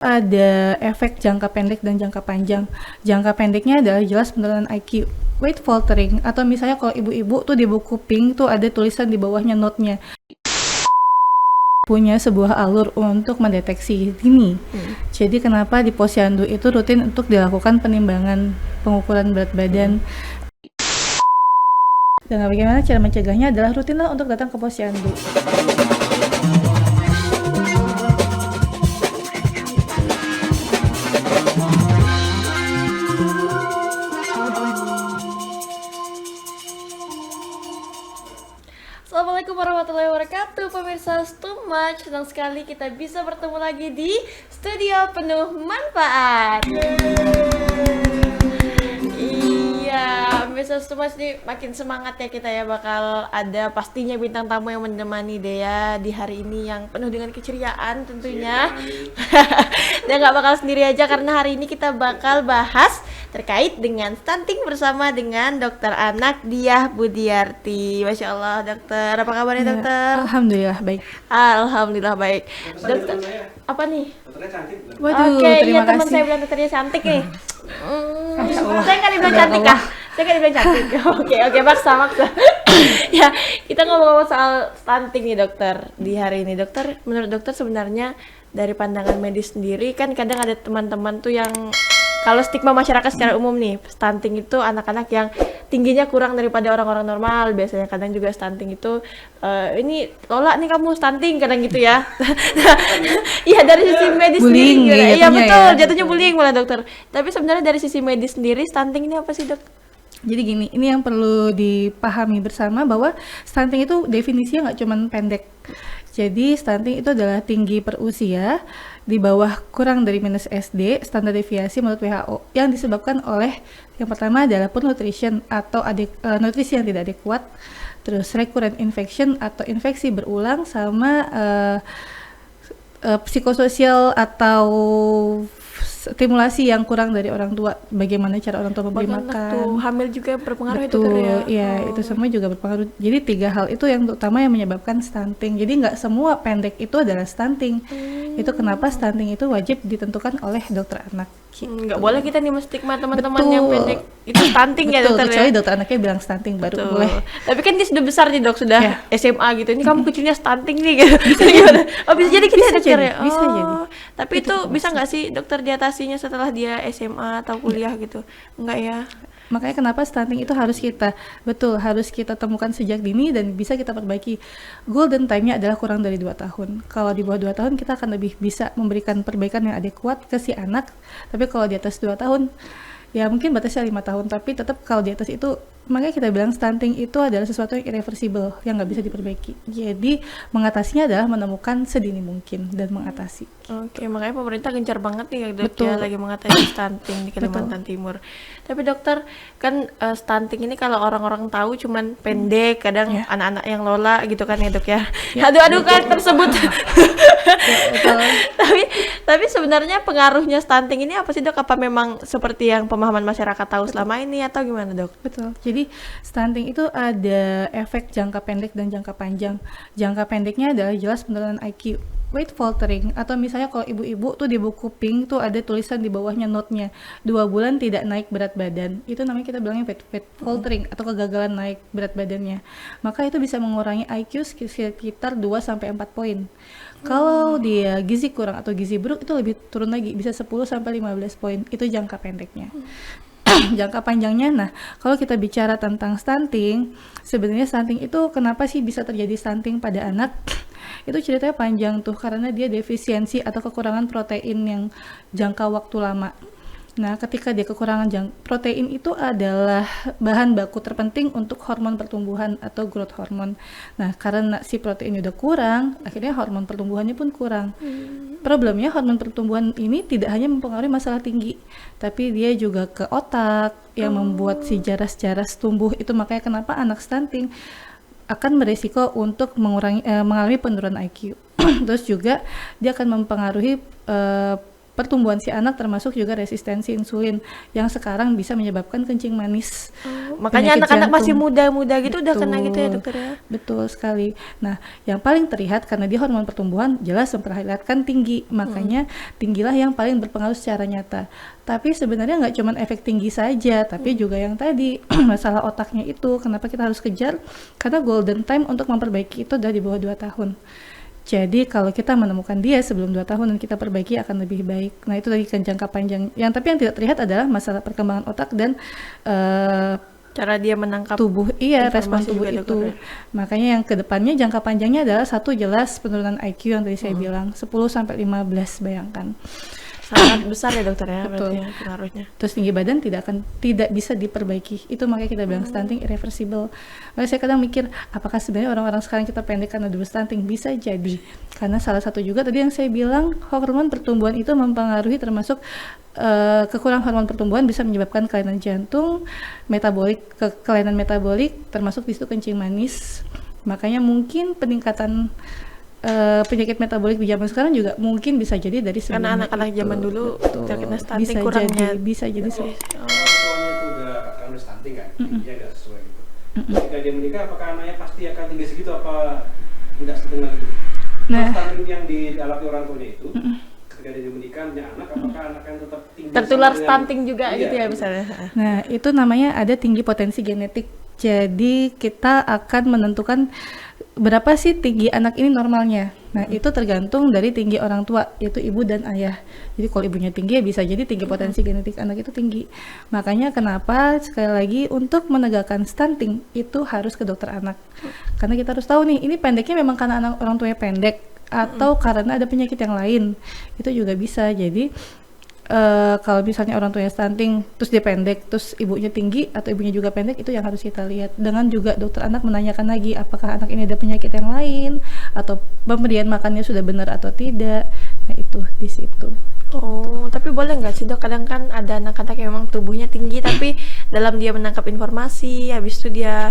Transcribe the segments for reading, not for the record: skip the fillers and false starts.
Ada efek jangka pendek dan jangka panjang. Jangka pendeknya adalah jelas penurunan IQ, weight faltering, atau misalnya kalau ibu-ibu tuh di buku pink tuh ada tulisan di bawahnya note-nya. Punya sebuah alur untuk mendeteksi dini. Jadi kenapa di posyandu itu rutin untuk dilakukan penimbangan pengukuran berat badan. Dan bagaimana cara mencegahnya adalah rutinlah untuk datang ke posyandu. Assalamualaikum warahmatullahi wabarakatuh, pemirsa Stumach. Senang sekali kita bisa bertemu lagi di studio penuh manfaat. Iya, pemirsa Stumach nih makin semangat ya kita ya, bakal ada pastinya bintang tamu yang menemani Dea di hari ini yang penuh dengan keceriaan tentunya. Dan nggak bakal sendiri aja karena hari ini kita bakal bahas terkait dengan stunting bersama dengan dokter anak Diah Budiarti. Masya Allah dokter, apa kabarnya dokter? Alhamdulillah baik. Alhamdulillah baik. Dokter, apa nih? Dokternya cantik. Waduh, Oke, iya terima teman kasih. saya bilang dokternya cantik nih. Saya kan dibilang cantik kah? Saya kan dibilang cantik. Oke, maksa. Ya, kita ngomong-ngomong soal stunting nih dokter. Di hari ini dokter, menurut dokter sebenarnya dari pandangan medis sendiri kan kadang ada teman-teman tuh yang kalau stigma masyarakat secara umum nih, stunting itu anak-anak yang tingginya kurang daripada orang-orang normal. Biasanya kadang juga stunting itu ini Lola nih kamu stunting kadang gitu ya. Iya dari sisi medis Bullying sendiri. ya, Iya jatuhnya betul, ya. jatuhnya bullying malah dokter. Tapi sebenarnya dari sisi medis sendiri stunting ini apa sih dok? Jadi gini, ini yang perlu dipahami bersama bahwa stunting itu definisinya nggak cuma pendek. Jadi stunting itu adalah tinggi per usia di bawah kurang dari minus SD, standar deviasi menurut WHO, yang disebabkan oleh yang pertama adalah poor nutrition atau nutrisi yang tidak adekuat, terus recurrent infection atau infeksi berulang, sama psikososial atau stimulasi yang kurang dari orang tua. Bagaimana cara orang tua memberi Buat anak makan. tuh hamil juga berpengaruh itu Betul, ya. ya itu semua juga berpengaruh. Jadi 3 hal itu yang utama yang menyebabkan stunting. Jadi nggak semua pendek itu adalah stunting. Itu kenapa stunting itu wajib ditentukan oleh dokter anak. Nggak boleh kita nih stigma teman-teman yang Betul. pendek itu stunting ya Betul, dokter ya. kecuali dokter anaknya bilang stunting baru Betul. boleh. Tapi kan dia sudah besar nih dok, sudah Ya. SMA gitu. Ini kamu kecilnya stunting nih gitu. Gimana? Oh bisa jadi kita Bisa dokter jadi, ya. bisa Oh, jadi. Tapi itu bisa nggak sih dokter diatasinya setelah dia SMA atau kuliah gitu? Enggak ya? Makanya kenapa stunting itu harus kita temukan sejak dini dan bisa kita perbaiki. Golden time-nya adalah kurang dari 2 tahun. Kalau di bawah 2 tahun kita akan lebih bisa memberikan perbaikan yang adekuat ke si anak. Tapi kalau di atas 2 tahun, ya mungkin batasnya 5 tahun, tapi tetap kalau di atas itu, makanya kita bilang stunting itu adalah sesuatu yang irreversible, yang nggak bisa diperbaiki. Jadi mengatasinya adalah menemukan sedini mungkin dan mengatasi. Oke, makanya pemerintah gencar banget nih ya dok Betul. ya lagi mengatasi stunting di Kalimantan Timur. Tapi dokter kan stunting ini kalau orang-orang tahu cuman pendek, kadang Ya. anak-anak yang Lola gitu kan ya dok ya. Aduh kan tersebut. Betul. Tapi sebenarnya pengaruhnya stunting ini apa sih dok? Apa memang seperti yang pemahaman masyarakat tahu selama ini atau gimana dok? Betul. Jadi stunting itu ada efek jangka pendek dan jangka panjang. Jangka pendeknya adalah jelas penurunan IQ, weight faltering, atau misalnya kalau ibu-ibu tuh di buku pink tuh ada tulisan di bawahnya note-nya 2 bulan tidak naik berat badan. Itu namanya kita bilangnya weight faltering atau kegagalan naik berat badannya. Maka itu bisa mengurangi IQ sekitar 2 sampai 4 poin. Kalau dia gizi kurang atau gizi buruk itu lebih turun lagi, bisa 10 sampai 15 poin. Itu jangka pendeknya. Jangka panjangnya, nah kalau kita bicara tentang stunting, sebenarnya stunting itu kenapa sih bisa terjadi stunting pada anak? Itu ceritanya panjang tuh, karena dia defisiensi atau kekurangan protein yang jangka waktu lama. Nah, ketika dia kekurangan protein itu adalah bahan baku terpenting untuk hormon pertumbuhan atau growth hormone. Nah, karena si protein udah kurang, akhirnya hormon pertumbuhannya pun kurang. Problemnya hormon pertumbuhan ini tidak hanya mempengaruhi masalah tinggi, tapi dia juga ke otak yang membuat si jaras-jaras tumbuh. Itu makanya kenapa anak stunting akan beresiko untuk mengalami penurunan IQ. Terus juga dia akan mempengaruhi pertumbuhan si anak, termasuk juga resistensi insulin yang sekarang bisa menyebabkan kencing manis. makanya penyakit anak-anak masih jantung. muda-muda gitu udah kena gitu ya Betul. dokter ya. Betul sekali. Nah, yang paling terlihat karena dia hormon pertumbuhan jelas memperlihatkan tinggi, makanya tinggilah yang paling berpengaruh secara nyata. Tapi sebenarnya nggak cuma efek tinggi saja, tapi juga yang tadi masalah otaknya itu. Kenapa kita harus kejar? Karena golden time untuk memperbaiki itu udah di bawah 2 tahun. Jadi kalau kita menemukan dia sebelum 2 tahun dan kita perbaiki akan lebih baik. Nah itu lagi kan jangka panjang. Tapi yang tidak terlihat adalah masalah perkembangan otak dan Cara dia menangkap tubuh, respon informasi tubuh juga, itu. dokter ya. Makanya yang kedepannya jangka panjangnya adalah satu jelas penurunan IQ yang tadi saya bilang 10 sampai 15 bayangkan. sangat besar ya dokter ya Betul. berarti ya pengaruhnya. Terus tinggi badan tidak bisa diperbaiki. Itu makanya kita bilang stunting irreversible. Makanya saya kadang mikir, apakah sebenarnya orang-orang sekarang kita pendek karena dulu stunting? Bisa jadi. Karena salah satu juga tadi yang saya bilang, hormon pertumbuhan itu mempengaruhi termasuk kekurangan hormon pertumbuhan bisa menyebabkan kelainan jantung, kelainan metabolik, termasuk di situ kencing manis. Makanya mungkin peningkatan penyakit metabolik di zaman sekarang juga mungkin bisa jadi dari Karena sebelumnya anak-anak itu. zaman dulu Betul. terkena stunting bisa kurangnya. bisa jadi Kalau tuanya itu udah katakan udah stunting kan, tingginya nggak sesuai gitu. Ketika dia menikah, apakah anaknya pasti akan tinggi segitu apa tidak setengah gitu? Nah. Stunting yang dialami orang tuanya itu, ketika dia menikah punya anak, apakah anak yang tetap tinggi? tertular sama dengan- stunting juga Iya, gitu ya misalnya. Nah, itu namanya ada tinggi potensi genetik. Jadi kita akan menentukan berapa sih tinggi anak ini normalnya. Nah, itu tergantung dari tinggi orang tua, yaitu ibu dan ayah. Jadi kalau ibunya tinggi ya bisa jadi tinggi potensi genetik anak itu tinggi. Makanya kenapa sekali lagi untuk menegakkan stunting itu harus ke dokter anak. Karena kita harus tahu nih, ini pendeknya memang karena anak orang tuanya pendek atau karena ada penyakit yang lain. Itu juga bisa. Jadi kalau misalnya orang tuanya stunting terus dia pendek terus ibunya tinggi atau ibunya juga pendek, itu yang harus kita lihat. Dengan juga dokter anak menanyakan lagi apakah anak ini ada penyakit yang lain atau pemberian makannya sudah benar atau tidak. Nah itu di situ. Oh, tapi boleh nggak sih dok? Kadang kan ada anak-anak yang memang tubuhnya tinggi, tapi dalam dia menangkap informasi, habis itu dia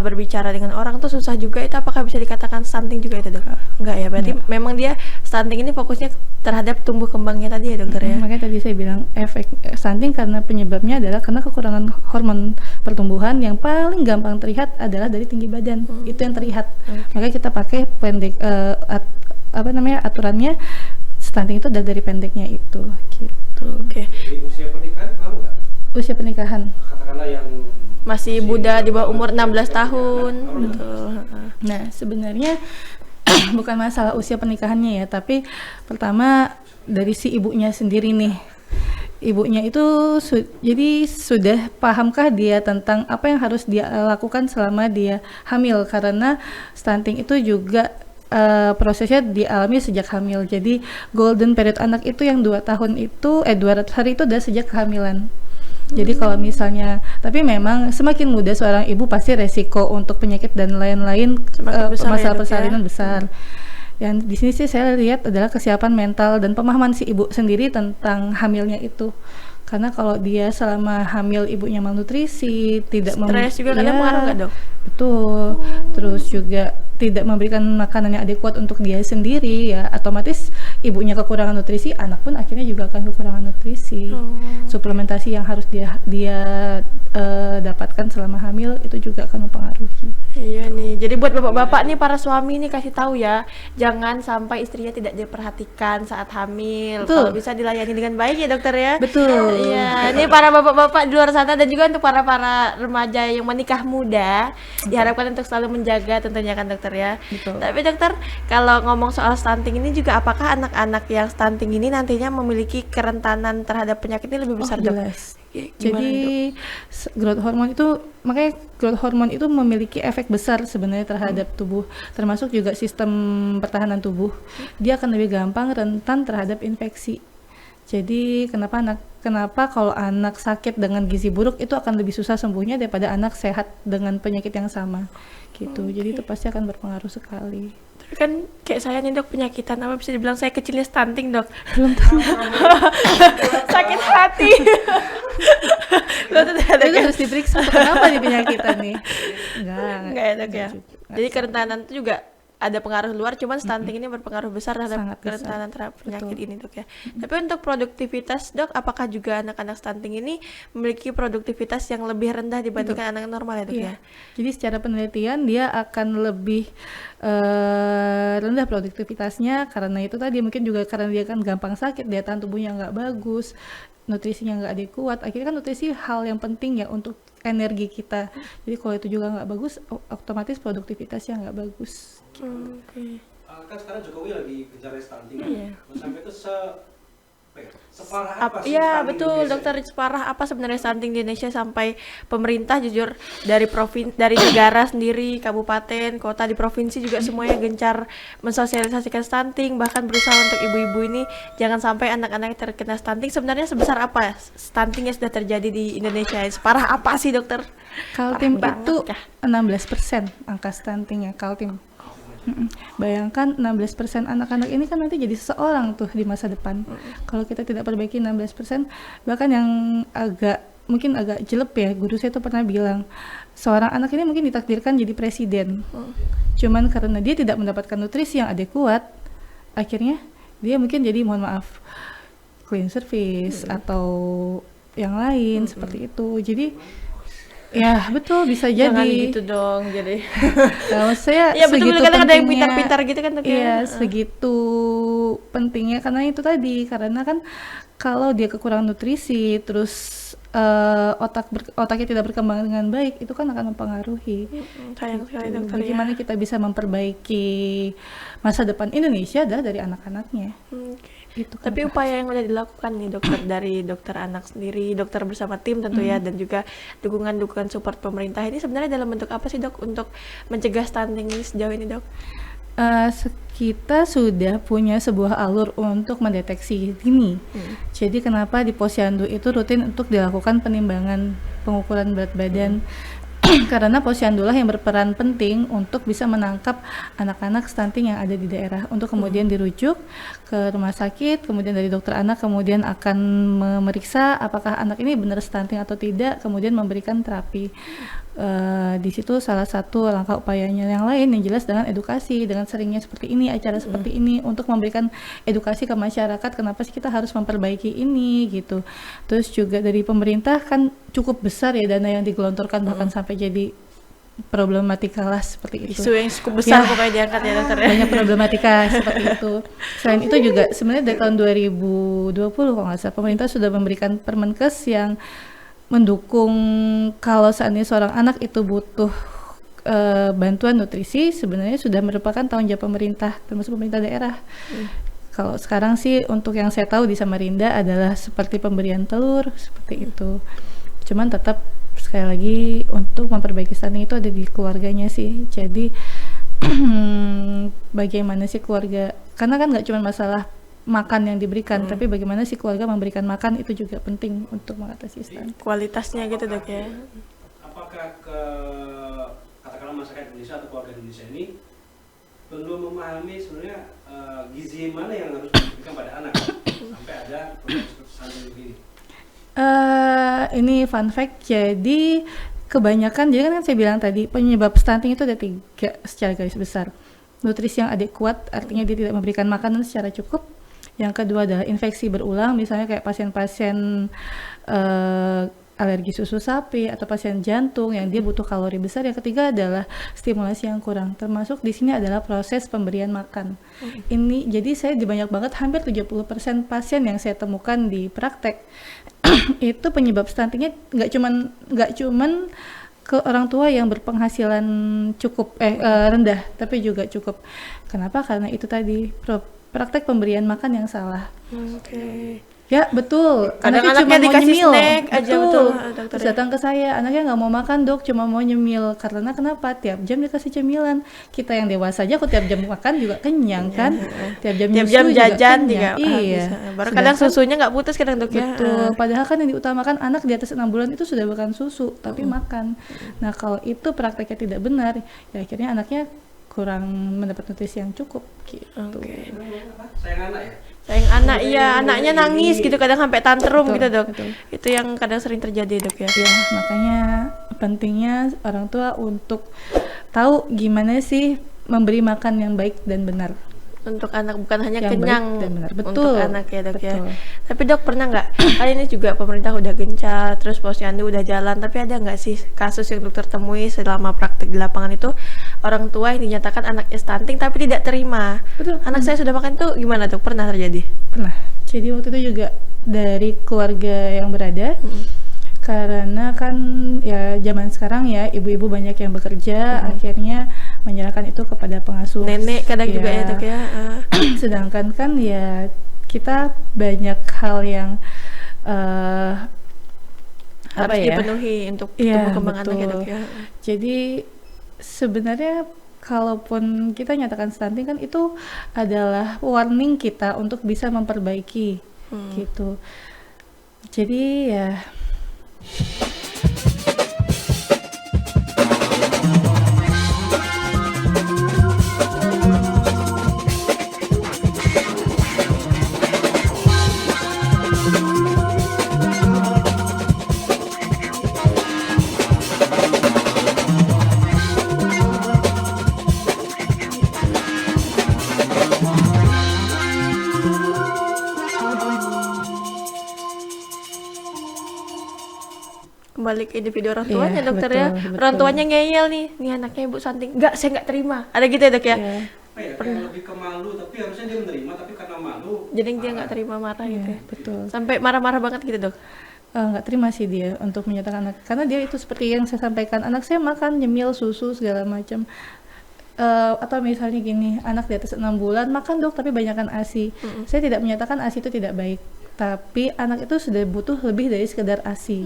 berbicara dengan orang tuh susah juga. Itu apakah bisa dikatakan stunting juga itu dok? Enggak ya, berarti memang dia stunting ini fokusnya terhadap tumbuh kembangnya tadi ya dokter ya? Makanya tadi saya bilang efek stunting karena penyebabnya adalah karena kekurangan hormon pertumbuhan. Yang paling gampang terlihat adalah dari tinggi badan. Itu yang terlihat. Makanya kita pakai aturannya stunting itu dari pendeknya itu gitu. Oke. Jadi usia pernikahan kamu nggak? Usia pernikahan. Katakanlah yang Masih muda di bawah umur 16 tahun. Betul. Nah, sebenarnya bukan masalah usia pernikahannya ya, tapi pertama dari si ibunya sendiri nih. Ibunya itu jadi sudah pahamkah dia tentang apa yang harus dia lakukan selama dia hamil, karena stunting itu juga prosesnya dialami sejak hamil. Jadi golden period anak itu yang 2 tahun itu 200 hari itu udah sejak kehamilan. Jadi kalau misalnya, tapi memang semakin muda seorang ibu pasti resiko untuk penyakit dan lain-lain Semakin besar ya, masalah Dok, ya? persalinan besar. Yang di sini sih saya lihat adalah kesiapan mental dan pemahaman si ibu sendiri tentang hamilnya itu. Karena kalau dia selama hamil ibunya malnutrisi, tidak Stres juga kadang pengaruh nggak dok? Betul. Terus juga tidak memberikan makanan yang adekuat untuk dia sendiri, ya otomatis ibunya kekurangan nutrisi, anak pun akhirnya juga akan kekurangan nutrisi. Suplementasi yang harus dia dapatkan selama hamil itu juga akan mempengaruhi. Iya nih, jadi buat bapak-bapak nih, para suami nih, kasih tahu ya, jangan sampai istrinya tidak diperhatikan saat hamil. Betul. Kalau bisa dilayani dengan baik ya dokter ya. Betul. Iya, ini para bapak-bapak di luar sana dan juga untuk para remaja yang menikah muda, diharapkan untuk selalu menjaga tentunya kan dokter ya. Betul. Tapi dokter, kalau ngomong soal stunting ini juga, apakah anak-anak yang stunting ini nantinya memiliki kerentanan terhadap penyakit ini lebih besar dok? Jelas. Gimana, Jadi growth hormone itu, makanya growth hormone itu memiliki efek besar sebenarnya terhadap tubuh, termasuk juga sistem pertahanan tubuh. Dia akan lebih gampang rentan terhadap infeksi. Jadi kenapa kalau anak sakit dengan gizi buruk itu akan lebih susah sembuhnya daripada anak sehat dengan penyakit yang sama gitu. Jadi itu pasti akan berpengaruh sekali. Tapi kan kayak saya nih dok, penyakitan apa bisa dibilang saya kecilnya stunting dok. Belum tahu. Sakit hati. Loh, itu ada Itu kan? harus diperiksa kenapa nih penyakitan nih. Enggak Enggak ya dok ya. juga. Jadi kerentanan itu juga ada pengaruh luar, cuman stunting ini berpengaruh besar terhadap Sangat besar. kerentanan terhadap penyakit Betul. ini dok ya. Tapi untuk produktivitas dok, apakah juga anak-anak stunting ini memiliki produktivitas yang lebih rendah dibandingkan anak normal ya dok Iya. ya? Jadi secara penelitian dia akan lebih rendah produktivitasnya karena itu tadi, mungkin juga karena dia kan gampang sakit, daya tahan tubuhnya nggak bagus, nutrisinya nggak adekuat. Akhirnya kan nutrisi hal yang penting ya untuk energi kita. Jadi kalau itu juga nggak bagus, otomatis produktivitasnya nggak bagus. Oke. Kan sekarang Jokowi lagi kejar stunting kan. Iya. Sampai itu separah apa sih Iya stunting betul di Indonesia? dokter, separah apa sebenarnya stunting di Indonesia sampai pemerintah jujur dari negara sendiri, kabupaten, kota, di provinsi juga semuanya gencar mensosialisasikan stunting, bahkan berusaha untuk ibu-ibu ini jangan sampai anak-anak terkena stunting. Sebenarnya sebesar apa stunting yang sudah terjadi di Indonesia? Separah apa sih dokter? Kaltim Parah itu banget kah? 16% angka stuntingnya Kaltim. Bayangkan 16% anak-anak ini kan nanti jadi seseorang tuh di masa depan. Kalau kita tidak perbaiki 16%, bahkan yang mungkin agak jelek ya, guru saya tuh pernah bilang, seorang anak ini mungkin ditakdirkan jadi presiden. Cuman karena dia tidak mendapatkan nutrisi yang adekuat, akhirnya dia mungkin jadi, mohon maaf, clean service atau yang lain seperti itu. Jadi ya betul, bisa Jangan jadi. gitu dong jadi. Kalau saya Iya betul, segitu kadang ada yang pentingnya- pintar-pintar gitu kan dok ya. Iya, segitu pentingnya karena itu tadi, karena kan kalau dia kekurangan nutrisi, terus otaknya tidak berkembang dengan baik, itu kan akan mempengaruhi. Sayang sekali dokter ya. Bagaimana kita bisa memperbaiki masa depan Indonesia adalah dari anak-anaknya. Oke. Itu kan Tapi upaya yang udah dilakukan nih dokter dari dokter anak sendiri, dokter bersama tim tentu ya, dan juga dukungan support pemerintah ini sebenarnya dalam bentuk apa sih dok untuk mencegah stunting ini sejauh ini dok? Kita sudah punya sebuah alur untuk mendeteksi dini. Jadi kenapa di Posyandu itu rutin untuk dilakukan penimbangan pengukuran berat badan? Karena posyandulah yang berperan penting untuk bisa menangkap anak-anak stunting yang ada di daerah untuk kemudian dirujuk ke rumah sakit, kemudian dari dokter anak kemudian akan memeriksa apakah anak ini benar stunting atau tidak, kemudian memberikan terapi. Di situ salah satu langkah upayanya yang lain yang jelas dengan edukasi, dengan seringnya seperti ini, acara seperti ini untuk memberikan edukasi ke masyarakat kenapa sih kita harus memperbaiki ini gitu. Terus juga dari pemerintah kan cukup besar ya dana yang digelontorkan, bahkan sampai jadi problematika lah seperti itu. Isu yang cukup besar Ya. pokoknya diangkat ya dokter ya. Banyak problematika seperti itu. Selain itu juga sebenarnya dari tahun 2020 kalau nggak salah pemerintah sudah memberikan Permenkes yang mendukung kalau seandainya seorang anak itu butuh bantuan nutrisi, sebenarnya sudah merupakan tanggung jawab pemerintah, termasuk pemerintah daerah. Kalau sekarang sih untuk yang saya tahu di Samarinda adalah seperti pemberian telur seperti itu. Cuman tetap sekali lagi untuk memperbaiki stunting itu ada di keluarganya sih. Jadi bagaimana sih keluarga, karena kan nggak cuma masalah makan yang diberikan, tapi bagaimana sih keluarga memberikan makan itu juga penting untuk mengatasi stunting. Kualitasnya gitu dok ya. Apakah katakanlah masyarakat Indonesia atau keluarga Indonesia ini belum memahami sebenarnya gizi mana yang harus diberikan pada anak sampai ada program seperti stunting begini? Ini fun fact, jadi kebanyakan, jadi kan saya bilang tadi penyebab stunting itu ada 3 secara garis besar. Nutrisi yang adekuat, artinya dia tidak memberikan makanan secara cukup. Yang kedua adalah infeksi berulang, misalnya kayak pasien-pasien alergi susu sapi atau pasien jantung yang dia butuh kalori besar. Yang ketiga adalah stimulasi yang kurang, termasuk di sini adalah proses pemberian makan. Ini jadi saya banyak banget, hampir 70% pasien yang saya temukan di praktek itu penyebab stuntingnya nggak cuman ke orang tua yang berpenghasilan cukup rendah, tapi juga cukup. Kenapa? Karena itu tadi praktek pemberian makan yang salah. Oke. Ya betul. Kadang Anaknya anaknya cuma mau dikasih nyemil. snack aja, betul, dokter Terus ya. datang ke saya, anaknya nggak mau makan dok, cuma mau nyemil. Karena kenapa? Tiap jam dikasih cemilan. Kita yang dewasa aja kok tiap jam makan juga kenyang kan? Tiap jam Tiap-jam nyusu jajan kenyang. juga Iya. habis. Baru kadang Sedangkan- susunya nggak putus kadang dok ya. Betul. Padahal kan yang diutamakan anak di atas 6 bulan itu sudah bukan susu, tapi makan. Nah kalau itu prakteknya tidak benar, ya akhirnya anaknya kurang mendapat nutrisi yang cukup gitu. Oke. Sayang anak ya? Sayang anak, iya anaknya nangis gitu kadang sampai tantrum Betul, gitu dok. betul. Itu yang kadang sering terjadi dok ya. Ya, makanya pentingnya orang tua untuk tahu gimana sih memberi makan yang baik dan benar. Untuk anak, bukan hanya Yang kenyang baik dan benar. untuk Betul. anak ya dok ya. Betul. Tapi dok pernah nggak, kan ini juga pemerintah udah gencar, terus posyandu udah jalan, tapi ada nggak sih kasus yang dokter temui selama praktek di lapangan itu, orang tua yang dinyatakan anaknya stunting tapi tidak terima? Betul. Anak saya sudah makan tuh gimana dok? Pernah terjadi? Pernah. Jadi waktu itu juga dari keluarga yang berada, karena kan ya zaman sekarang ya ibu-ibu banyak yang bekerja, akhirnya menyerahkan itu kepada pengasuh. Nenek kadang juga ya dok ya. Sedangkan kan ya kita banyak hal yang Harus dipenuhi untuk tumbuh kembang anak ya dok ya. Jadi sebenarnya kalaupun kita nyatakan stunting kan itu adalah warning kita untuk bisa memperbaiki gitu. Jadi ya Kembali ke individu orang tuanya Iya, dokter betul, ya. betul. Orang tuanya ngeyel nih anaknya ibu stunting. Enggak, saya nggak terima. Ada gitu ya dok ya. ya, Kayak lebih ke malu, tapi harusnya dia menerima, tapi karena malu. Jadi dia nggak terima, marah gitu iya, ya. betul. Sampai marah-marah banget gitu dok. Nggak terima sih dia untuk menyatakan anak, karena dia itu seperti yang saya sampaikan, anak saya makan nyemil susu segala macam. Atau misalnya gini, anak di atas 6 bulan makan dok tapi banyakkan ASI. Saya tidak menyatakan ASI itu tidak baik, tapi anak itu sudah butuh lebih dari sekedar ASI.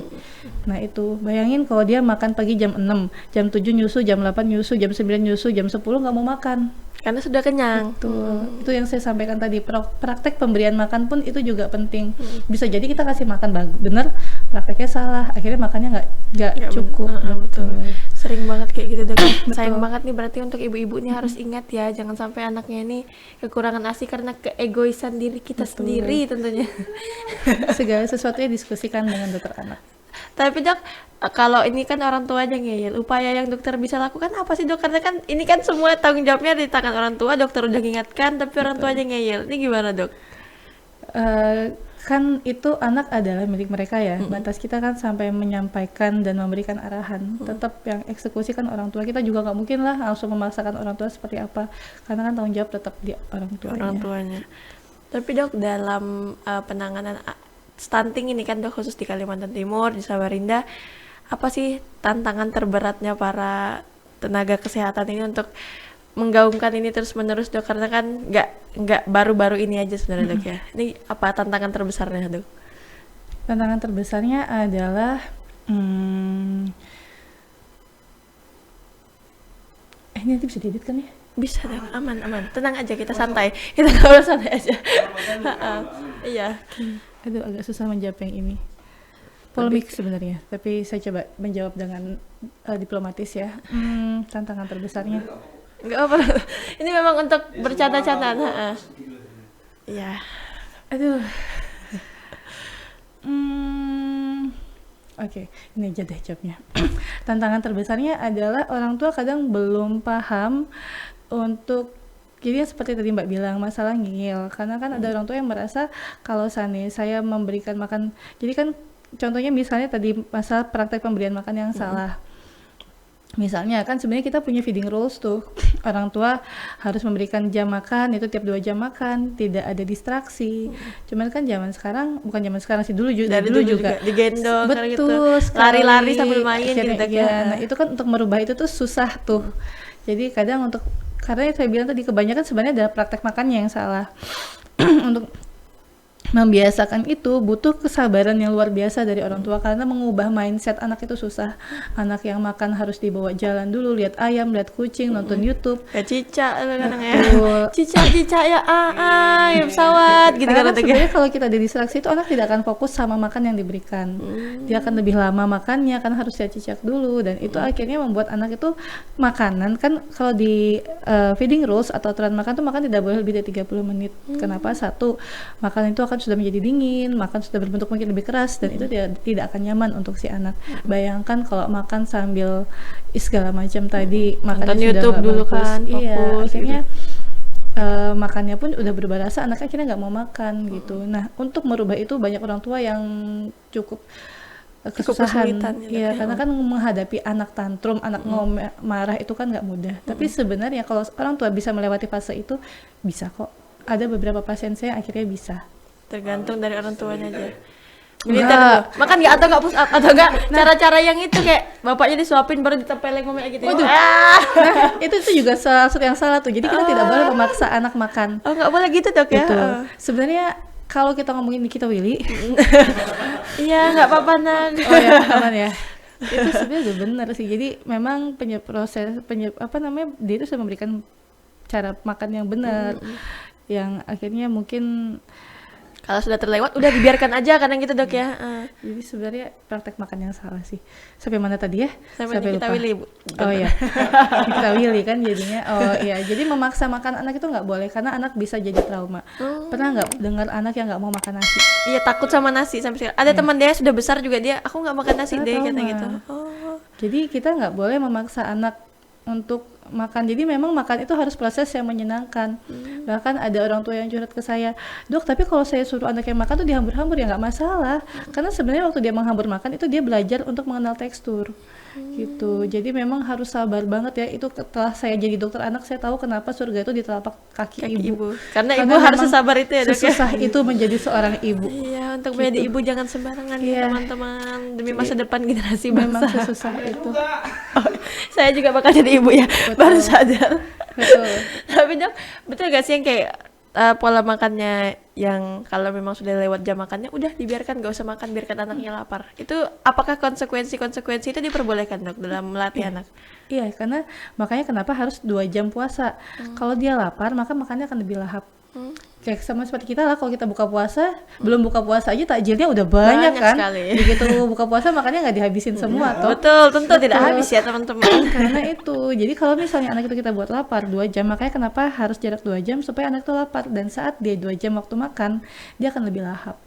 Nah itu, bayangin kalau dia makan pagi jam 6, jam 7 nyusu, jam 8 nyusu, jam 9 nyusu, jam 10 nggak mau makan. Karena sudah kenyang. Betul. Itu yang saya sampaikan tadi, praktek pemberian makan pun itu juga penting. Bisa jadi kita kasih makan bener, prakteknya salah, akhirnya makannya nggak cukup. Betul. Sering banget kayak gitu dok. Betul. Sayang banget nih, berarti untuk ibu-ibu nih harus ingat ya, jangan sampai anaknya ini kekurangan ASI karena keegoisan diri kita sendiri tentunya. Segala sesuatunya diskusikan dengan dokter anak. Tapi dok, kalau ini kan orang tua aja ngeyel, upaya yang dokter bisa lakukan apa sih dok? Karena kan ini kan semua tanggung jawabnya di tangan orang tua, dokter udah mengingatkan, tapi orang tua aja ngeyel. Ini gimana dok? Kan itu anak adalah milik mereka ya. Batas kita kan sampai menyampaikan dan memberikan arahan. Tetap yang eksekusi kan orang tua. Kita juga nggak mungkin lah langsung memaksakan orang tua seperti apa. Karena kan tanggung jawab tetap di orang tuanya. Orang tuanya. Tapi dok, dalam penanganan stunting ini kan dok, khusus di Kalimantan Timur, di Samarinda, apa sih tantangan terberatnya para tenaga kesehatan ini untuk menggaungkan ini terus menerus dok? Karena kan nggak baru-baru ini aja sebenarnya dok ya. Ini apa tantangan terbesarnya dok? Tantangan terbesarnya adalah ini nanti bisa diedit kan ya? Bisa dok, aman, tenang aja, kita santai, kita ngobrol santai aja. Iya. Aduh, agak susah menjawab yang ini. Polemik sebenarnya, tapi saya coba menjawab dengan diplomatis ya. Tantangan terbesarnya. Nggak apa. Ini memang untuk bercanda-candaan. Iya. Aduh. Oke, ini aja deh jawabnya. Tantangan terbesarnya adalah orang tua kadang belum paham untuk, jadi seperti tadi Mbak bilang, masalah ngeyel. Karena kan ada orang tua yang merasa kalau saya memberikan makan, jadi kan contohnya misalnya tadi masalah praktek pemberian makan yang salah. Misalnya kan sebenarnya kita punya feeding rules tuh, orang tua harus memberikan jam makan itu tiap 2 jam makan, tidak ada distraksi. Cuman kan zaman sekarang, bukan zaman sekarang sih, dulu juga, Dari dulu juga digendong, betul gitu. sekali. Lari-lari sambil main Akhirnya, gitu iya. Nah itu kan untuk merubah itu tuh susah tuh. Jadi kadang karena saya bilang tadi kebanyakan sebenarnya ada praktek makannya yang salah. Untuk membiasakan itu butuh kesabaran yang luar biasa dari orang tua, karena mengubah mindset anak itu susah. Anak yang makan harus dibawa jalan dulu, lihat ayam, lihat kucing, nonton YouTube. Kayak cicak kadang ya. Betul. Cicak ya, ya pesawat gitu Karena kan. sebenarnya kalau kita ada distraksi itu anak tidak akan fokus sama makan yang diberikan. Dia akan lebih lama makannya karena harus lihat cicak dulu, dan itu akhirnya membuat anak itu makanan kan, kalau di feeding rules atau aturan makan tuh makan tidak boleh lebih dari 30 menit. Kenapa? Satu, makan itu akan sudah menjadi dingin, makan sudah berbentuk mungkin lebih keras, dan itu tidak akan nyaman untuk si anak. Bayangkan kalau makan sambil segala macam tadi, makannya sudah YouTube nggak dulu bagus. kan, Iya, fokus akhirnya makannya pun udah berubah rasa, anak akhirnya nggak mau makan gitu. Nah, untuk merubah itu banyak orang tua yang cukup kesusahan. kesulitan ya, Iya, dok, ya. karena kan menghadapi anak tantrum, anak marah itu kan nggak mudah. Tapi sebenarnya kalau orang tua bisa melewati fase itu, bisa kok. Ada beberapa pasien saya akhirnya bisa. Tergantung dari orang tuanya aja. Enggak. Militer tuh. Makan nggak atau nggak push up atau nggak cara-cara yang itu kayak bapaknya disuapin baru ditempelin ngomong gitu. Waduh. Ah. Nah, itu juga salah satu yang salah tuh. Jadi kita tidak boleh memaksa anak makan. Oh nggak boleh gitu dok ya? Betul. Oh. Sebenarnya kalau kita ngomongin Nikita Willy, Iya nggak apa-apa nak. oh ya aman ya. Itu sebenarnya udah benar sih. Jadi memang dia itu sudah memberikan cara makan yang benar, yang akhirnya mungkin Kalau sudah terlewat udah dibiarkan aja kadang gitu dok ya. jadi sebenarnya praktek makan yang salah sih. Sampai mana tadi ya? Sampai kita lupa. Willy bu. Oh iya, kita Willy kan jadinya. Oh iya, jadi memaksa makan anak itu nggak boleh karena anak bisa jadi trauma. Pernah nggak dengar anak yang nggak mau makan nasi? Iya takut sama nasi sampai sekarang. Ada teman dia sudah besar juga dia, aku nggak makan nasi deh kata trauma. gitu. Oh. Jadi kita nggak boleh memaksa anak untuk makan. Jadi memang makan itu harus proses yang menyenangkan. Bahkan ada orang tua yang curhat ke saya, dok tapi kalau saya suruh anak yang makan tuh dihambur-hambur ya nggak masalah. Karena sebenarnya waktu dia menghambur makan itu dia belajar untuk mengenal tekstur. Gitu. Jadi memang harus sabar banget ya. Itu setelah saya jadi dokter anak saya tahu kenapa surga itu di telapak kaki ibu. Karena ibu harus memang sesabar itu ya dok ya. sesusah itu menjadi seorang ibu. Iya untuk menjadi ibu jangan sembarangan ya Iya. teman-teman demi masa depan generasi Memang bangsa. sesusah itu. Saya juga bakal jadi ibu ya, baru sadar. Betul. Tapi dok, betul gak sih yang kayak pola makannya yang kalau memang sudah lewat jam makannya udah dibiarkan gak usah makan, biarkan anaknya lapar. Itu apakah konsekuensi itu diperbolehkan dok dalam melatih anak? Iya, karena makanya kenapa harus 2 jam puasa. Kalau dia lapar, maka makannya akan lebih lahap. Kayak sama seperti kita lah, kalau kita buka puasa, belum buka puasa aja takjilnya udah banyak Banyak kan. sekali. Begitu buka puasa makannya nggak dihabisin semua toh. Betul, tentu tidak Betul. habis ya teman-teman. Karena itu, jadi kalau misalnya anak itu kita buat lapar 2 jam, makanya kenapa harus jarak 2 jam supaya anak itu lapar, dan saat dia 2 jam waktu makan, dia akan lebih lahap.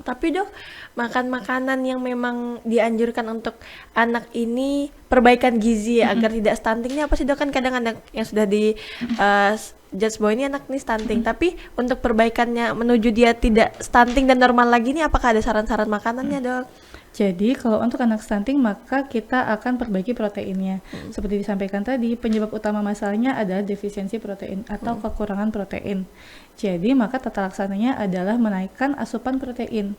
Tapi dok, makan makanan yang memang dianjurkan untuk anak ini perbaikan gizi ya, agar tidak stunting ini apa sih dok? Kan kadang anak yang sudah di judge bahwa ini anak nih stunting, tapi untuk perbaikannya menuju dia tidak stunting dan normal lagi ini apakah ada saran-saran makanannya dok? Jadi kalau untuk anak stunting maka kita akan perbaiki proteinnya. Seperti disampaikan tadi, penyebab utama masalahnya adalah defisiensi protein atau kekurangan protein. Jadi maka tata laksananya adalah menaikkan asupan protein.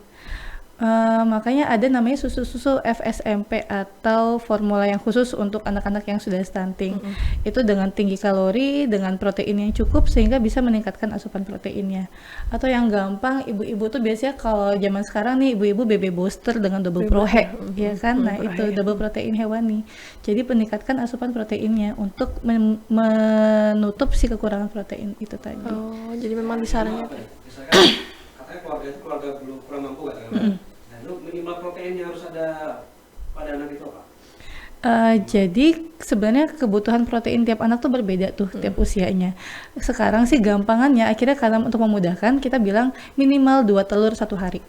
Makanya ada namanya susu-susu FSMP atau formula yang khusus untuk anak-anak yang sudah stunting. Itu dengan tinggi kalori, dengan protein yang cukup sehingga bisa meningkatkan asupan proteinnya. Atau yang gampang, ibu-ibu tuh biasanya kalau zaman sekarang nih ibu-ibu BB booster dengan double prohe, ya kan? Nah itu double protein hewani. Jadi meningkatkan asupan proteinnya untuk menutup si kekurangan protein itu tadi. Oh, jadi memang disarankan. Misalkan katanya keluarga itu keluarga belum kurang mampu katakan. Nah, itu minimal protein yang harus ada pada anak itu apa? Jadi sebenarnya kebutuhan protein tiap anak tuh berbeda tuh tiap usianya. Sekarang sih gampangannya akhirnya karena untuk memudahkan kita bilang minimal 2 telur 1 hari.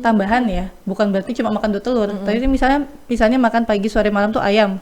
Tambahan ya, bukan berarti cuma makan 2 telur. Tadi misalnya makan pagi sore malam tuh ayam,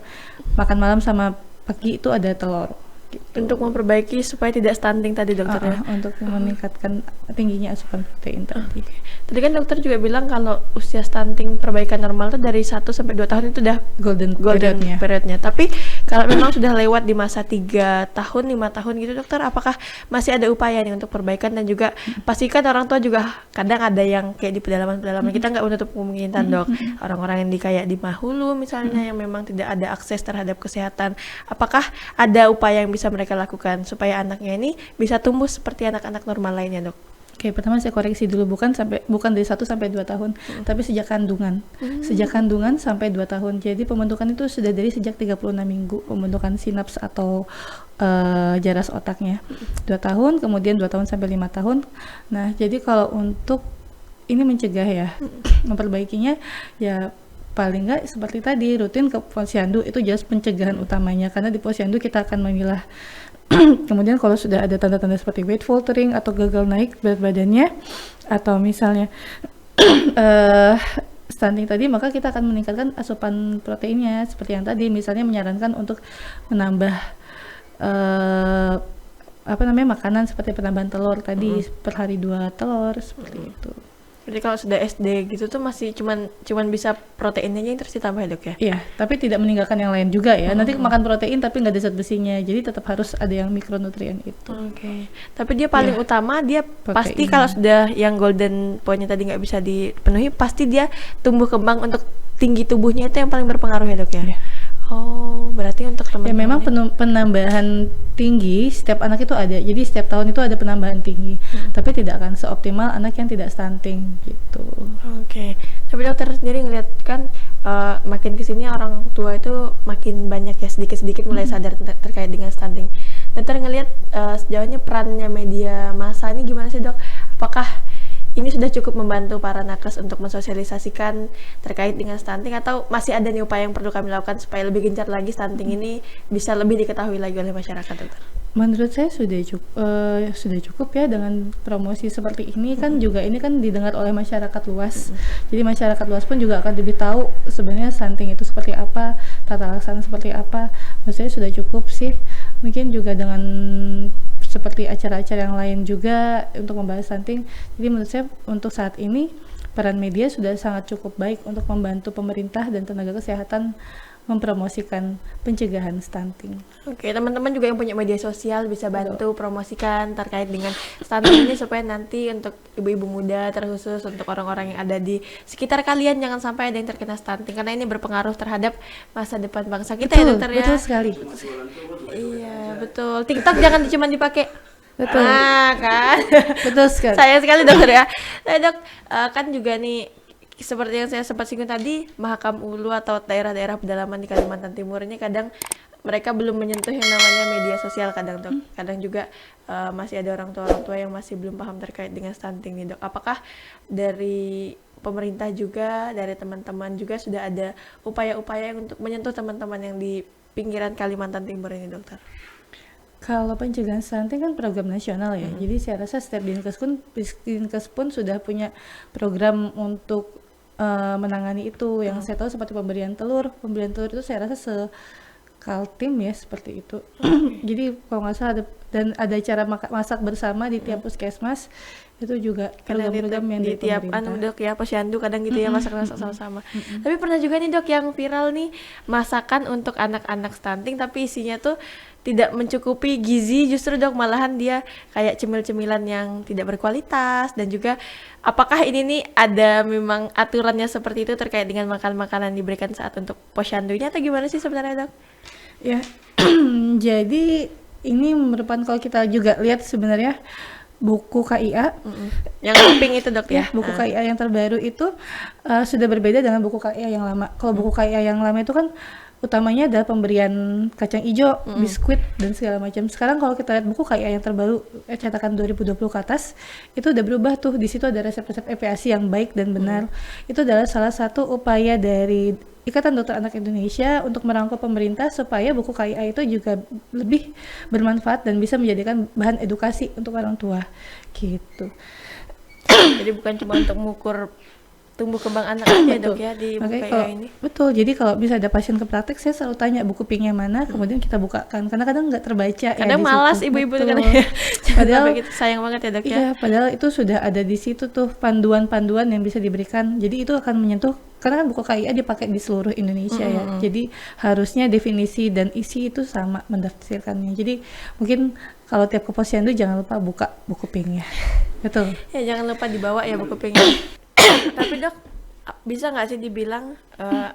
makan malam sama pagi itu ada telur. Gitu. Untuk memperbaiki supaya tidak stunting tadi dokter ya. Untuk meningkatkan tingginya asupan protein tadi. Tadi kan dokter juga bilang kalau usia stunting perbaikan normal itu dari 1 sampai 2 tahun itu udah Golden periodnya. periodnya. Tapi kalau memang sudah lewat di masa 3 tahun, 5 tahun gitu dokter, apakah masih ada upaya nih untuk perbaikan? Dan juga pastikan orang tua juga kadang ada yang kayak di pedalaman-pedalaman, kita nggak menutup kemungkinan dok, orang-orang yang kayak di Mahulu misalnya yang memang tidak ada akses terhadap kesehatan. Apakah ada upaya yang bisa mereka lakukan supaya anaknya ini bisa tumbuh seperti anak-anak normal lainnya dok? Oke, pertama saya koreksi dulu, bukan dari 1 sampai 2 tahun, tapi sejak kandungan. Sejak kandungan sampai 2 tahun. Jadi pembentukan itu sudah dari sejak 36 minggu, pembentukan sinaps atau jaras otaknya. 2 tahun, kemudian 2 tahun sampai 5 tahun. Nah, jadi kalau untuk ini mencegah ya, memperbaikinya ya paling nggak seperti tadi rutin ke posyandu, itu jelas pencegahan utamanya, karena di posyandu kita akan memilah Kemudian kalau sudah ada tanda-tanda seperti weight faltering atau gagal naik berat badannya, atau misalnya stunting tadi, maka kita akan meningkatkan asupan proteinnya seperti yang tadi, misalnya menyarankan untuk menambah makanan seperti penambahan telur tadi, per hari 2 telur seperti itu. Jadi kalau sudah SD gitu tuh masih cuman bisa proteinnya yang terus ditambah ya dok ya? Iya, tapi tidak meninggalkan yang lain juga ya. Nanti makan protein tapi nggak ada zat besinya, jadi tetap harus ada yang mikronutrien itu. Oke. Tapi dia paling Iya. utama, dia pasti Protein. kalau sudah yang golden point-nya tadi nggak bisa dipenuhi, pasti dia tumbuh kembang untuk tinggi tubuhnya itu yang paling berpengaruh ya dok ya? Iya. Oh, berarti untuk Ya teman-teman memang penambahan tinggi setiap anak itu ada. Jadi setiap tahun itu ada penambahan tinggi. Tapi tidak akan seoptimal anak yang tidak stunting gitu. Oke. Tapi dokter sendiri ngeliat kan makin kesini orang tua itu makin banyak ya, sedikit-sedikit mulai sadar terkait dengan stunting. Dokter ngeliat sejauh ini perannya media massa ini gimana sih dok? Apakah ini sudah cukup membantu para nakes untuk mensosialisasikan terkait dengan stunting, atau masih ada nih upaya yang perlu kami lakukan supaya lebih gencar lagi stunting ini bisa lebih diketahui lagi oleh masyarakat, dokter? Menurut saya sudah cukup ya dengan promosi seperti ini, kan juga ini kan didengar oleh masyarakat luas. Jadi masyarakat luas pun juga akan lebih tahu sebenarnya stunting itu seperti apa, tata laksana seperti apa. Menurut saya sudah cukup sih. Mungkin juga dengan seperti acara-acara yang lain juga untuk membahas stunting. Jadi menurut saya untuk saat ini peran media sudah sangat cukup baik untuk membantu pemerintah dan tenaga kesehatan mempromosikan pencegahan stunting. Oke, teman-teman juga yang punya media sosial bisa bantu promosikan terkait dengan stunting ini supaya nanti untuk ibu-ibu muda, terkhusus untuk orang-orang yang ada di sekitar kalian, jangan sampai ada yang terkena stunting, karena ini berpengaruh terhadap masa depan bangsa kita ya dokter ya. Betul sekali. Iya, betul. TikTok jangan cuma dipakai. Betul. Ah, kan. Betul sekali. Sayang sekali dokter ya. Nah, dok, kan juga nih seperti yang saya sempat singgung tadi, Mahakam Ulu atau daerah-daerah pedalaman di Kalimantan Timur ini kadang mereka belum menyentuh yang namanya media sosial kadang dok. Kadang juga masih ada orang tua yang masih belum paham terkait dengan stunting nih dok. Apakah dari pemerintah juga, dari teman-teman juga sudah ada upaya-upaya untuk menyentuh teman-teman yang di pinggiran Kalimantan Timur ini dokter? Kalau pencegahan stunting kan program nasional ya, jadi saya rasa setiap Dinkes pun sudah punya program untuk menangani itu. Yang saya tahu seperti pemberian telur itu saya rasa Kaltim ya seperti itu. Jadi kalau nggak salah ada cara masak bersama di tiap puskesmas, itu juga program-program yang di dari tiap pemerintah. dok ya, posyandu kadang gitu ya, masak-masak sama-sama. Tapi pernah juga nih dok yang viral nih, masakan untuk anak-anak stunting tapi isinya tuh tidak mencukupi gizi, justru dok malahan dia kayak cemil-cemilan yang tidak berkualitas. Dan juga apakah ini nih ada memang aturannya seperti itu terkait dengan makanan-makanan diberikan saat untuk posyandunya, atau gimana sih sebenarnya dok? Ya, jadi ini merupakan, kalau kita juga lihat sebenarnya buku KIA, Yang pink itu dok ya? buku KIA yang terbaru itu sudah berbeda dengan buku KIA yang lama. Kalau buku KIA yang lama itu kan utamanya adalah pemberian kacang hijau, biskuit dan segala macam. Sekarang kalau kita lihat buku KIA yang terbaru cetakan 2020 ke atas, itu udah berubah tuh. Di situ ada resep-resep EPASI yang baik dan benar. Itu adalah salah satu upaya dari Ikatan Dokter Anak Indonesia untuk merangkul pemerintah supaya buku KIA itu juga lebih bermanfaat dan bisa menjadikan bahan edukasi untuk orang tua gitu. Jadi bukan cuma untuk mengukur tumbuh kembang anak aja dok ya di buku Makanya KIA ini. Betul, jadi kalau bisa ada pasien ke praktek, saya selalu tanya buku pinknya mana, kemudian kita bukakan, karena kadang nggak terbaca. Kadang di malas situ. ibu-ibu tuh Betul. kadang ya. Padahal Gitu, sayang banget ya dok ya. iya, padahal itu sudah ada di situ tuh panduan-panduan yang bisa diberikan. Jadi itu akan menyentuh, karena kan buku KIA dipakai di seluruh Indonesia ya. Jadi harusnya definisi dan isi itu sama mendaftarkannya. Jadi mungkin kalau tiap ke posyandu jangan lupa buka buku pinknya. Betul. Ya jangan lupa dibawa ya buku pinknya. Tapi dok, bisa nggak sih dibilang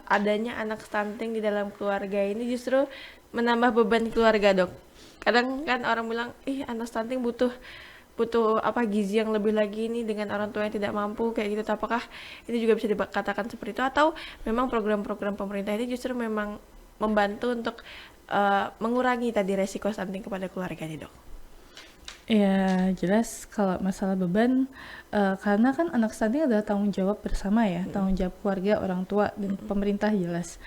adanya anak stunting di dalam keluarga ini justru menambah beban keluarga dok? Kadang kan orang bilang, anak stunting butuh apa gizi yang lebih lagi nih dengan orang tua yang tidak mampu kayak gitu. Apakah ini juga bisa dikatakan seperti itu, atau memang program-program pemerintah ini justru memang membantu untuk mengurangi tadi resiko stunting kepada keluarga nih dok? Ya jelas kalau masalah beban, karena kan anak stunting adalah tanggung jawab bersama ya, tanggung jawab keluarga, orang tua dan pemerintah jelas.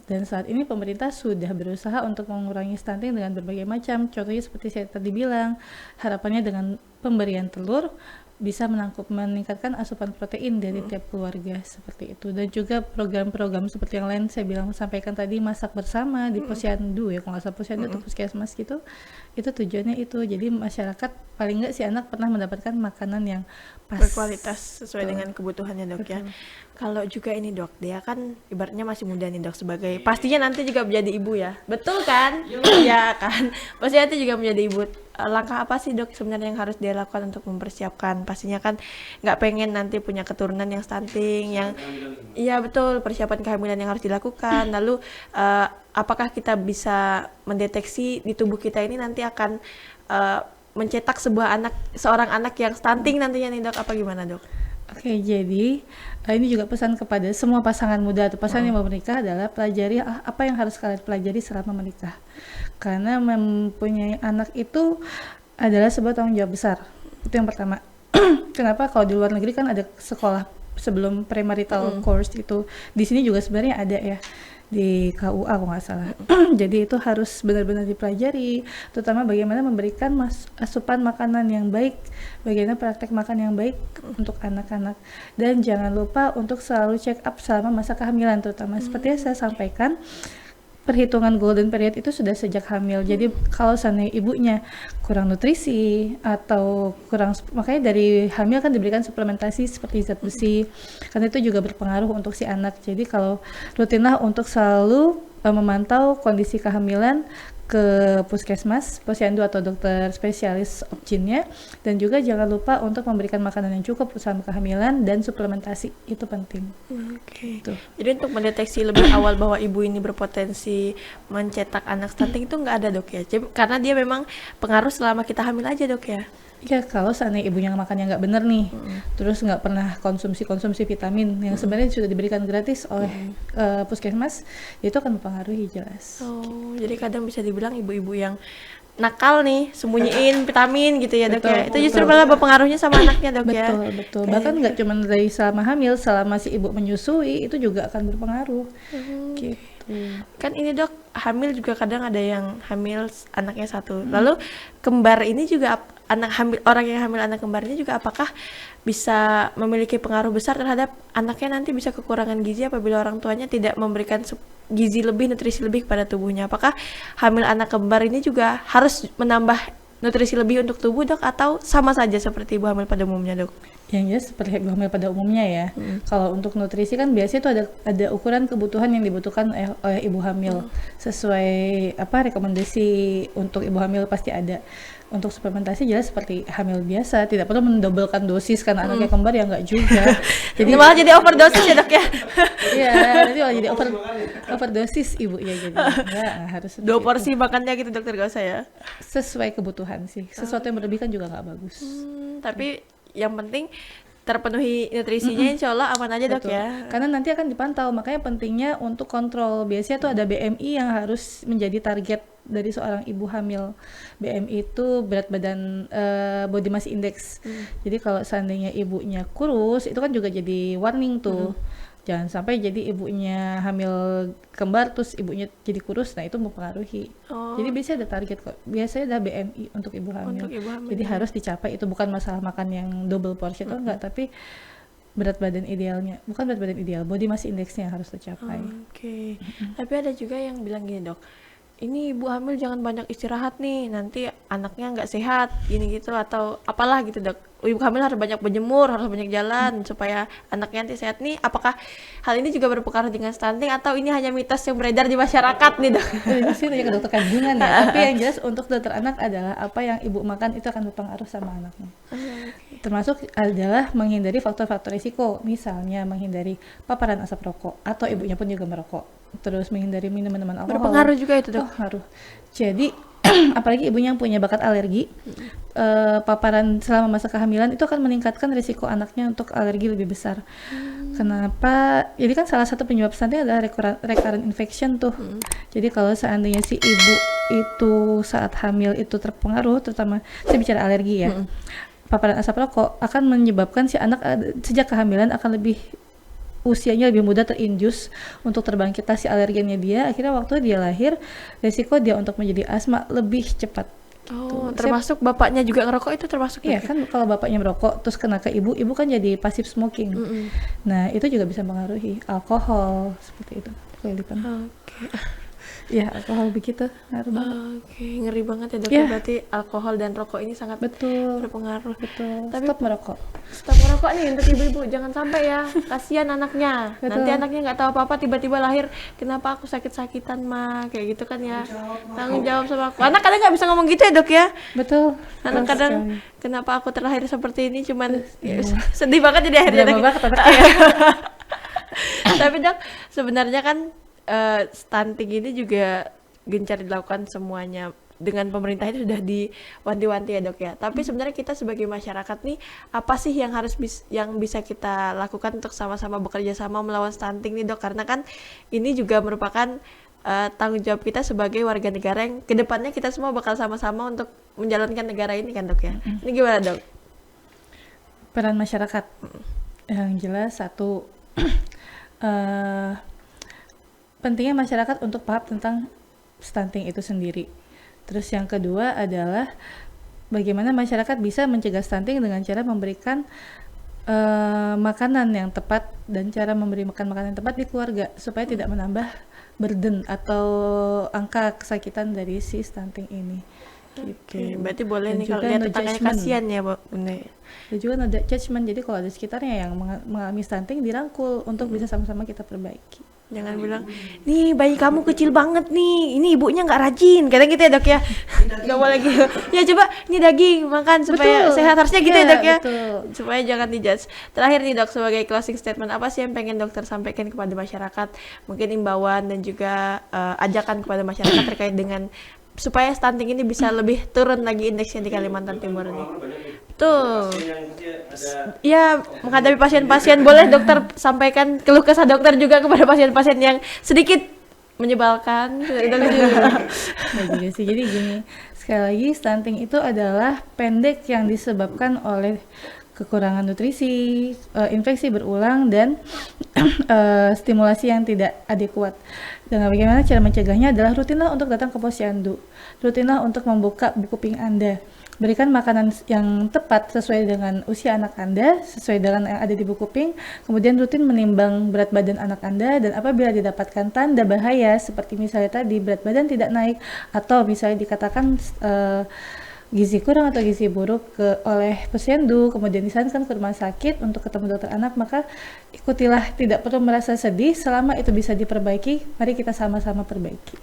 Dan saat ini pemerintah sudah berusaha untuk mengurangi stunting dengan berbagai macam. Contohnya seperti saya tadi bilang, harapannya dengan pemberian telur bisa meningkatkan asupan protein dari tiap keluarga seperti itu. Dan juga program-program seperti yang lain saya sampaikan tadi, masak bersama di posyandu ya, kalau nggak salah posyandu atau puskesmas gitu. Itu tujuannya itu. Jadi masyarakat paling nggak si anak pernah mendapatkan makanan yang pas, berkualitas sesuai dengan kebutuhannya dok ya. Kalau juga ini dok, dia kan ibaratnya masih muda nih dok, sebagai pastinya nanti juga menjadi ibu ya, betul kan? Iya kan, pasti nanti juga menjadi ibu. Langkah apa sih dok sebenarnya yang harus dia lakukan untuk mempersiapkan? Pastinya kan nggak pengen nanti punya keturunan yang stunting, yang iya betul, persiapan kehamilan yang harus dilakukan. Lalu apakah kita bisa mendeteksi di tubuh kita ini nanti akan mencetak seorang anak yang stunting nantinya nih dok, apa gimana dok? Oke, jadi ini juga pesan kepada semua pasangan muda atau pasangan yang mau menikah adalah pelajari apa yang harus kalian pelajari selama menikah. Karena mempunyai anak itu adalah sebuah tanggung jawab besar. Itu yang pertama. Kenapa? Kalau di luar negeri kan ada sekolah sebelum premarital course itu. Di sini juga sebenarnya ada ya, di KUA kalau nggak salah. Jadi itu harus benar-benar dipelajari, terutama bagaimana memberikan asupan makanan yang baik, bagaimana praktek makan yang baik untuk anak-anak. Dan jangan lupa untuk selalu check up selama masa kehamilan, terutama seperti yang saya sampaikan, perhitungan golden period itu sudah sejak hamil. Jadi kalau seandainya ibunya kurang nutrisi atau makanya dari hamil kan diberikan suplementasi seperti zat besi, karena itu juga berpengaruh untuk si anak. Jadi kalau rutinlah untuk selalu memantau kondisi kehamilan ke puskesmas, posyandu atau dokter spesialis obgynnya, dan juga jangan lupa untuk memberikan makanan yang cukup selama kehamilan dan suplementasi, itu penting. Oke. Jadi untuk mendeteksi lebih awal bahwa ibu ini berpotensi mencetak anak stunting itu nggak ada dok ya? Karena dia memang pengaruh selama kita hamil aja dok ya? Ya kalau seandainya ibunya makannya nggak bener nih, terus nggak pernah konsumsi vitamin yang sebenarnya sudah diberikan gratis oleh puskesmas, itu akan mempengaruhi jelas. Oh, jadi kadang bisa dibilang ibu-ibu yang nakal nih, sembunyiin vitamin gitu ya dok ya? Itu justru malah berpengaruhnya sama anaknya dok ya? Betul. Bahkan nggak cuma dari selama hamil, selama si ibu menyusui itu juga akan berpengaruh. Gitu. Kan ini dok, hamil juga kadang ada yang hamil anaknya satu. Lalu kembar ini juga orang yang hamil anak kembar ini juga apakah bisa memiliki pengaruh besar terhadap anaknya nanti bisa kekurangan gizi apabila orang tuanya tidak memberikan gizi lebih, nutrisi lebih kepada tubuhnya? Apakah hamil anak kembar ini juga harus menambah nutrisi lebih untuk tubuh dok, atau sama saja seperti ibu hamil pada umumnya dok? Yang jelas seperti ibu hamil pada umumnya ya. Kalau untuk nutrisi kan biasanya itu ada ukuran kebutuhan yang dibutuhkan oleh ibu hamil sesuai rekomendasi untuk ibu hamil pasti ada. Untuk suplementasi jelas seperti hamil biasa, tidak perlu mendobelkan dosis karena anaknya kembar ya nggak juga. Jadi malah jadi overdosis ya dok ya? Iya, nanti malah jadi overdosis ibu ya, jadi nggak harus 2 porsi makannya gitu dokter, gak usah ya? Sesuai kebutuhan sih, sesuatu yang berlebih kan juga nggak bagus. Tapi yang penting terpenuhi nutrisinya, insya Allah aman aja dok. Betul. Ya. Karena nanti akan dipantau, makanya pentingnya untuk kontrol. Biasanya tuh ada BMI yang harus menjadi target dari seorang ibu hamil. BMI itu berat badan body mass index. Jadi kalau seandainya ibunya kurus, itu kan juga jadi warning tuh. Jangan sampai jadi ibunya hamil kembar terus ibunya jadi kurus, nah itu mempengaruhi. Jadi biasanya ada target kok. Biasanya ada BMI untuk ibu hamil. Jadi harus dicapai, itu bukan masalah makan yang double portion atau enggak, tapi berat badan idealnya, bukan berat badan ideal, body mass indexnya harus tercapai. Oke. Tapi ada juga yang bilang gini dok, ini ibu hamil jangan banyak istirahat nih, nanti anaknya nggak sehat, gini gitu atau apalah gitu dok. Ibu hamil harus banyak berjemur, harus banyak jalan supaya anaknya nanti sehat nih. Apakah hal ini juga berpengaruh dengan stunting atau ini hanya mitos yang beredar di masyarakat nih dok? Ini sih tanya ke dokter kandungan ya. Tapi yang jelas untuk dokter anak adalah apa yang ibu makan itu akan berpengaruh sama anaknya. Termasuk adalah menghindari faktor-faktor risiko, misalnya menghindari paparan asap rokok atau ibunya pun juga merokok. Terus menghindari minuman alkohol. Berpengaruh juga itu dok? Pengaruh. Jadi apalagi ibunya yang punya bakat alergi, paparan selama masa kehamilan itu akan meningkatkan risiko anaknya untuk alergi lebih besar. Kenapa? Jadi kan salah satu penyebab stunting adalah recurrent infection tuh. Jadi kalau seandainya si ibu itu saat hamil itu terpengaruh, terutama saya bicara alergi ya, paparan asap rokok akan menyebabkan si anak sejak kehamilan akan lebih usianya lebih muda terinjus untuk terbangkitasi alergennya dia, akhirnya waktu dia lahir resiko dia untuk menjadi asma lebih cepat. Oh, termasuk bapaknya juga ngerokok itu termasuk Iya ya? kan, kalau bapaknya merokok terus kena ke ibu, ibu kan jadi passive smoking. Nah itu juga bisa mempengaruhi alkohol seperti itu, kelilipan. Oke. Ya alkohol begitu ngaruh banget. Oke, ngeri banget ya dok. Iya. Berarti alkohol dan rokok ini sangat Betul, berpengaruh. betul. Tapi- Stop merokok. Stop merokok nih untuk ibu-ibu, jangan sampai ya. Kasihan anaknya. Betul. Nanti anaknya nggak tahu apa-apa, tiba-tiba lahir, kenapa aku sakit-sakitan mah, kayak gitu kan ya. Tanggung jawab sama aku. Anak kadang nggak bisa ngomong gitu ya dok ya. Betul. Anak betul kadang sekali. kenapa aku terlahir seperti ini, cuman ya, sedih banget jadi akhirnya. Drama Dok. banget anaknya. Tapi dok, sebenarnya kan stunting ini juga gencar dilakukan semuanya dengan pemerintah itu sudah diwanti-wanti ya dok ya. Tapi sebenarnya kita sebagai masyarakat nih, apa sih yang harus yang bisa kita lakukan untuk sama-sama bekerja sama melawan stunting nih dok? Karena kan ini juga merupakan tanggung jawab kita sebagai warga negara yang kedepannya kita semua bakal sama-sama untuk menjalankan negara ini kan dok ya. Ini gimana dok? Peran masyarakat yang jelas satu pentingnya masyarakat untuk paham tentang stunting itu sendiri. Terus yang kedua adalah bagaimana masyarakat bisa mencegah stunting dengan cara memberikan makanan yang tepat dan cara memberi makan makanan yang tepat di keluarga supaya tidak menambah burden atau angka kesakitan dari si stunting ini. Gitu. Oke, berarti boleh Dan nih kalau juga lihat no tetangganya judgment. kasihan ya bunda. Dan juga no judgment, jadi kalau ada sekitarnya yang mengalami stunting dirangkul untuk bisa sama-sama kita perbaiki. Jangan bilang, nih bayi kamu kecil banget nih, ini ibunya nggak rajin, kadang gitu ya dok ya. Nggak boleh gitu. Ya coba, ini daging makan supaya Betul. sehat, harusnya gitu ya Iya, dok ya. betul. Supaya jangan dijudge. Terakhir nih dok, sebagai closing statement, apa sih yang pengen dokter sampaikan kepada masyarakat? Mungkin imbauan dan juga ajakan kepada masyarakat terkait dengan supaya stunting ini bisa lebih turun lagi indeksnya di Kalimantan Timur ini. Tuh. Ya, menghadapi pasien-pasien, boleh dokter sampaikan keluh kesah dokter juga kepada pasien-pasien yang sedikit menyebalkan. Nah juga sih, jadi gini, sekali lagi stunting itu adalah pendek yang disebabkan oleh kekurangan nutrisi, infeksi berulang, dan stimulasi yang tidak adekuat. Dan bagaimana cara mencegahnya adalah rutinlah untuk datang ke posyandu, rutinlah untuk membuka buku pink Anda, berikan makanan yang tepat sesuai dengan usia anak Anda, sesuai dengan yang ada di buku pink, kemudian rutin menimbang berat badan anak Anda, dan apabila didapatkan tanda bahaya seperti misalnya tadi berat badan tidak naik atau misalnya dikatakan gizi kurang atau gizi buruk oleh posyandu, kemudian disarankan ke rumah sakit untuk ketemu dokter anak, maka ikutilah, tidak perlu merasa sedih selama itu bisa diperbaiki. Mari kita sama-sama perbaiki.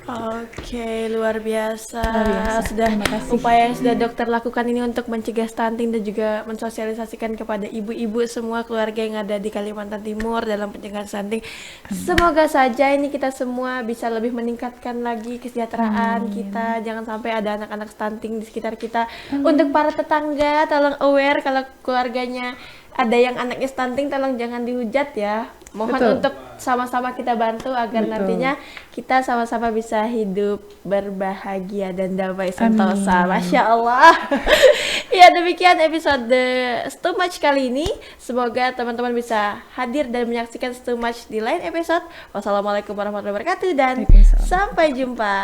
Oke, luar biasa. Luar biasa. Sudah Terima kasih. upaya yang sudah dokter lakukan ini untuk mencegah stunting dan juga mensosialisasikan kepada ibu-ibu semua keluarga yang ada di Kalimantan Timur dalam pencegahan stunting. Semoga saja ini kita semua bisa lebih meningkatkan lagi kesejahteraan kita. Jangan sampai ada anak-anak stunting di sekitar kita. Untuk para tetangga, tolong aware kalau keluarganya ada yang anaknya stunting, tolong jangan dihujat ya. Mohon Betul. untuk sama-sama kita bantu agar Betul. nantinya kita sama-sama bisa hidup berbahagia dan damai sentosa. Masya Allah. Ya, demikian episode Too Much kali ini. Semoga teman-teman bisa hadir dan menyaksikan Too Much di lain episode. Wassalamualaikum warahmatullahi wabarakatuh dan Waalaikumsalam. sampai jumpa.